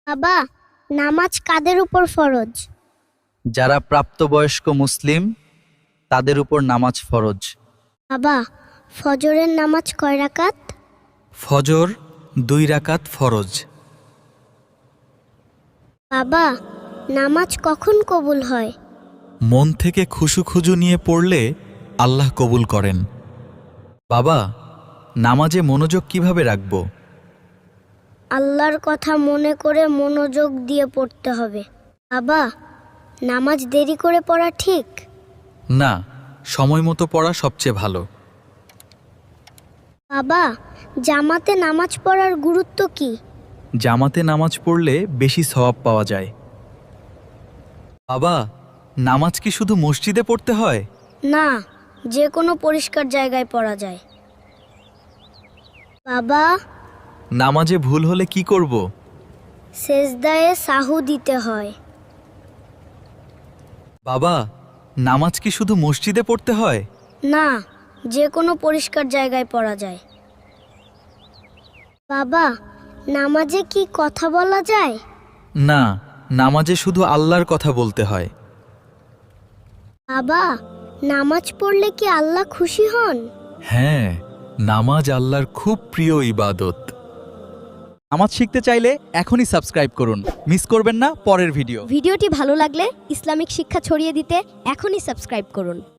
বাবা, নামাজ কাদের উপর ফরজ? যারা প্রাপ্তবয়স্ক মুসলিম তাদের উপর নামাজ ফরজ। বাবা, ফজরের নামাজ কয় রাকাত? ফজর 2 রাকাত ফরজ। বাবা, নামাজ কখন কবুল হয়? মন থেকে খুশু নিয়ে পড়লে আল্লাহ কবুল করেন। বাবা, নামাজে মনোযোগ কিভাবে রাখব? আল্লাহর কথা মনে করে মনোযোগ দিয়ে পড়তে হবে। বাবা, নামাজ দেরি করে পড়া ঠিক? না, সময় মতো পড়া সবচেয়ে ভালো। বাবা, জামাতে নামাজ পড়ার গুরুত্ব কি? জামাতে নামাজ পড়লে বেশি সওয়াব পাওয়া যায়। বাবা, নামাজ কি শুধু মসজিদে পড়তে হয়? না, যে কোনো পরিষ্কার জায়গায় পড়া যায়। বাবা, নামাজে ভুল হলে কি করব? সেজদায়ে সাহু দিতে হয়। বাবা, নামাজ কি শুধু মসজিদে পড়তে হয়? না, যে কোনো পরিষ্কার জায়গায় পড়া যায়। বাবা, নামাজে কি কথা বলা যায়? না, নামাজে শুধু আল্লাহর কথা বলতে হয়। বাবা, নামাজ পড়লে কি আল্লাহ খুশি হন? হ্যাঁ, নামাজ আল্লাহর খুব প্রিয় ইবাদত। নামাজ শিখতে চাইলে এখনই সাবস্ক্রাইব করুন, মিস করবেন না পরের ভিডিও। ভিডিওটি ভালো লাগলে ইসলামিক শিক্ষা ছড়িয়ে দিতে এখনই সাবস্ক্রাইব করুন।